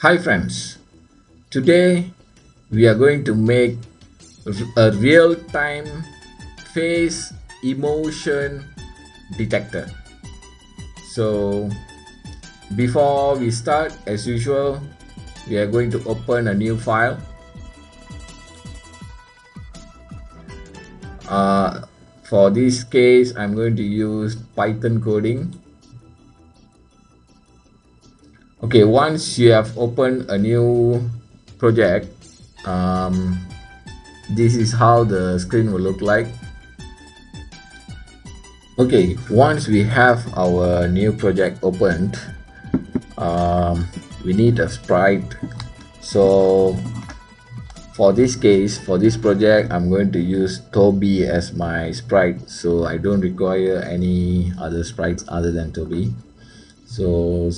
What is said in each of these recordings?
Hi friends, today we are going to make a real-time face emotion detector. So before we start, as usual, we are going to open a new file. For this case, I'm going to use Python coding. Okay, once you have opened a new project, this is how the screen will look like. Okay, once we have our new project opened, we need a sprite. So for this case, for this project, I'm going to use Toby as my sprite, so I don't require any other sprites other than Toby. So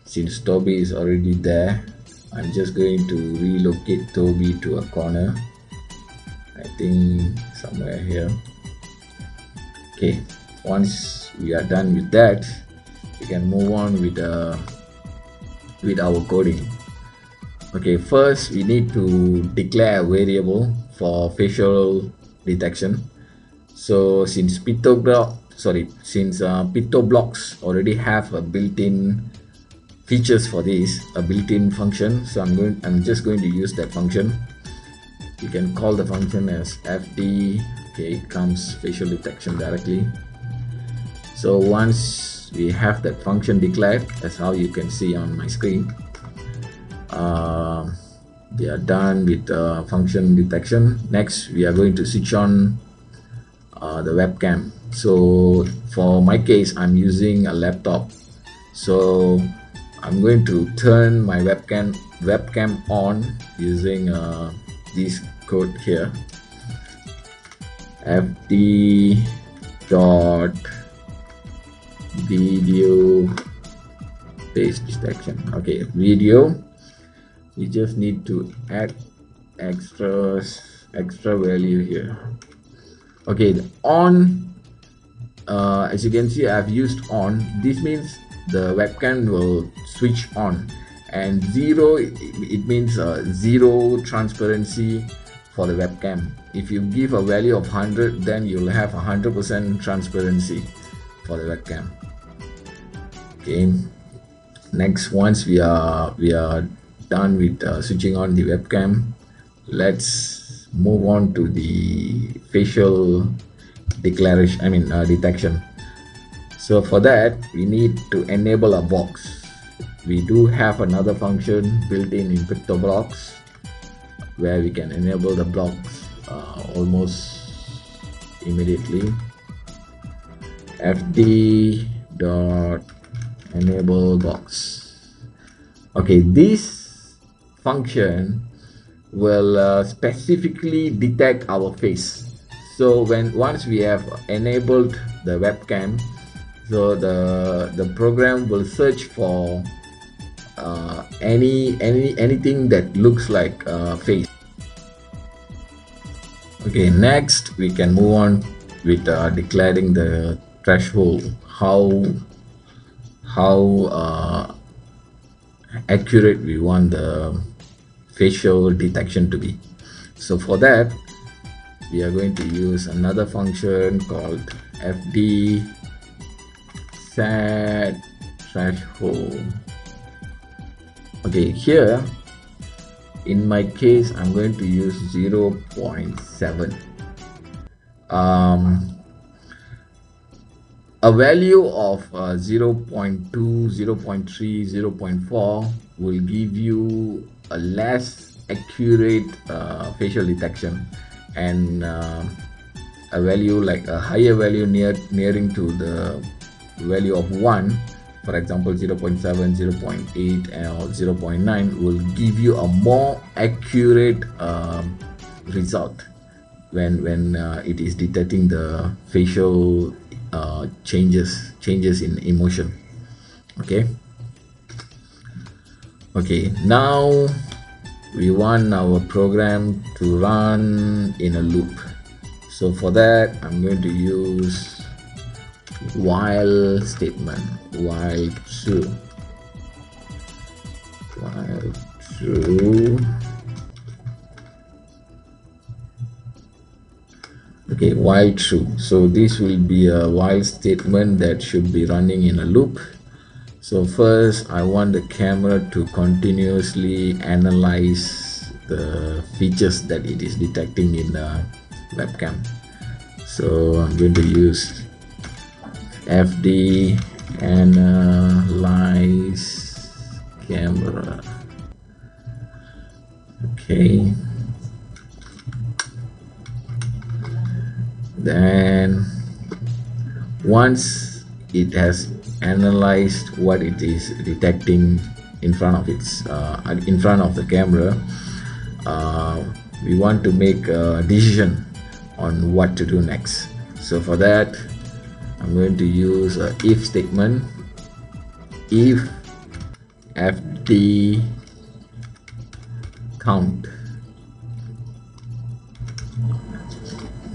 since Toby is already there, I'm just going to relocate Toby to a corner. I think somewhere here. Okay, once we are done with that, we can move on with our coding. Okay, first we need to declare a variable for facial detection. So since Pictoblox already have a built-in features for this, a built-in function, so I'm just going to use that function. You can call the function as fd. Okay, it comes facial detection directly. So once we have that function declared, that's how you can see on my screen. We are done with function detection. Next, we are going to switch on the webcam. So for my case, I'm using a laptop. So I'm going to turn my webcam on using this code here. fd dot video face detection. Okay, video. You just need to add extra value here. Okay, the on, as you can see, I've used on. This means the webcam will switch on, and zero, it means zero transparency for the webcam. If you give a value of 100, then you'll have 100% transparency for the webcam. Okay, next, once we are done with switching on the webcam, let's move on to the facial detection. So for that, we need to enable a box. We do have another function built in Pictoblox where we can enable the blocks almost immediately. fd dot enable box. Okay, this function will specifically detect our face. So once we have enabled the webcam, so the program will search for anything that looks like a face. Okay, next we can move on with declaring the threshold. How accurate we want the facial detection to be. So for that, we are going to use another function called fd set threshold. Okay, here in my case, I'm going to use 0.7. A value of 0.2, 0.3, 0.4 will give you a less accurate facial detection, and a value like a higher value nearing to the value of 1, for example 0.7, 0.8 or 0.9 will give you a more accurate result when it is detecting the facial changes in emotion. Okay, now we want our program to run in a loop. So for that, I'm going to use while statement, while true, while true. Okay, while true. So this will be a while statement that should be running in a loop. So first, I want the camera to continuously analyze the features that it is detecting in the webcam. So I'm going to use FD analyze camera. Okay. Then once it has analyzed what it is detecting in front of the camera, we want to make a decision on what to do next. So for that, I'm going to use a if statement. If fd count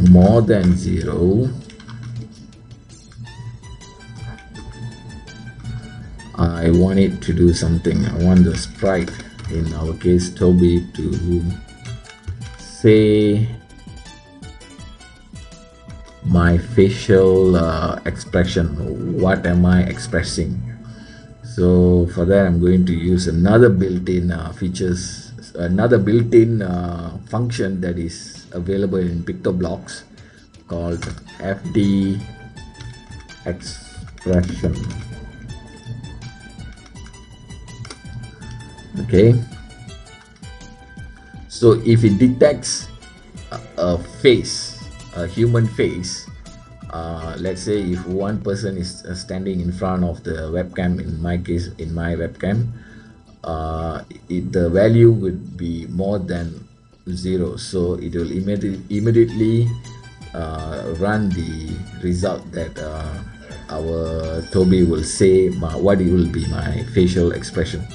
more than 0, I want it to do something. I want the sprite, in our case Toby, to say my facial expression. What am I expressing? So for that, I'm going to use another built-in function that is available in Pictoblox called FD expression. Okay, so if it detects a face, a human face, let's say if one person is standing in front of the webcam, in my case, in my webcam, the value would be more than 0, so it will immediately run the result that our Toby will say what it will be my facial expression.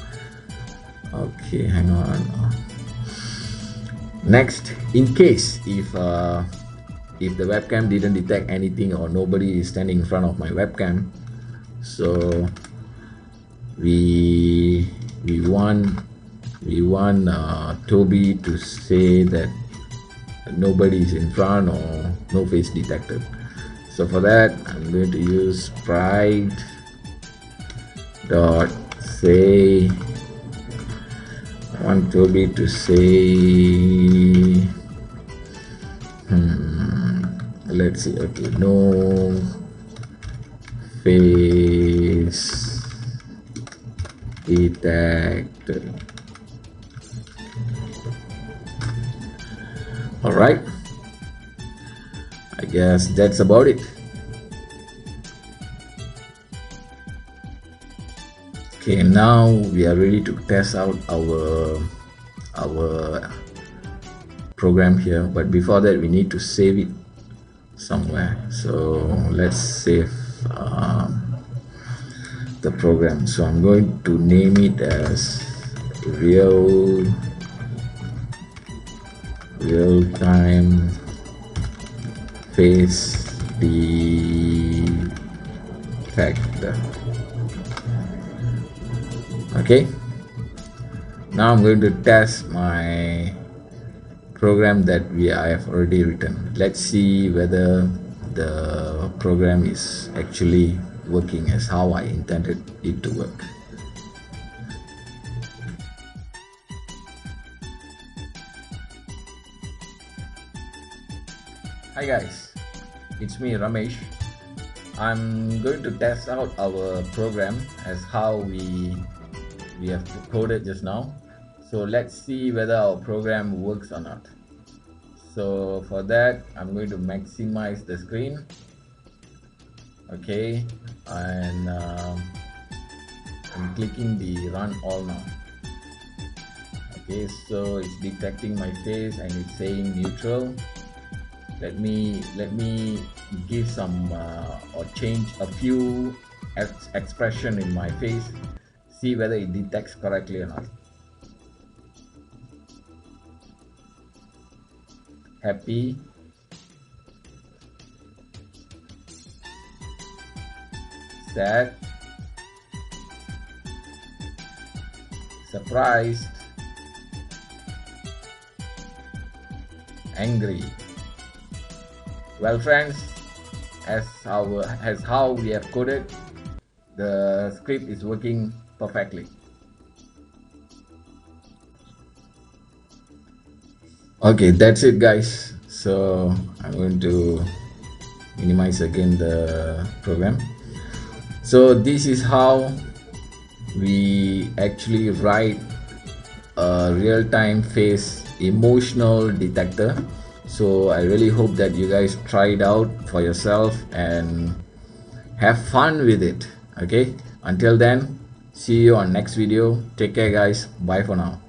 Okay, hang on. Next, in case if the webcam didn't detect anything or nobody is standing in front of my webcam, so we want Toby to say that nobody is in front or no face detected. So for that, I'm going to use sprite dot say. I want Toby to say let's see, okay, no face detected. All right, I guess that's about it. Okay, now we are ready to test out our program here, but before that we need to save it somewhere. So let's save the program. So I'm going to name it as real-time face detector. Okay, now I'm going to test my program that I have already written. Let's see whether the program is actually working as how I intended it to work. Hi guys, it's me Ramesh. I'm going to test out our program as how we have coded just now. So let's see whether our program works or not. So for that, I'm going to maximize the screen. Okay, and I'm clicking the run all now. Okay, so it's detecting my face and it's saying neutral. Let me give some or change a few expression in my face, see whether it detects correctly or not. Happy, sad, surprised, angry. Well, friends, as how we have coded, the script is working perfectly. Okay, that's it, guys. So I'm going to minimize again the program. So this is how we actually write a real-time face emotional detector. So I really hope that you guys try it out for yourself and have fun with it. Okay, until then, see you on next video. Take care, guys. Bye for now.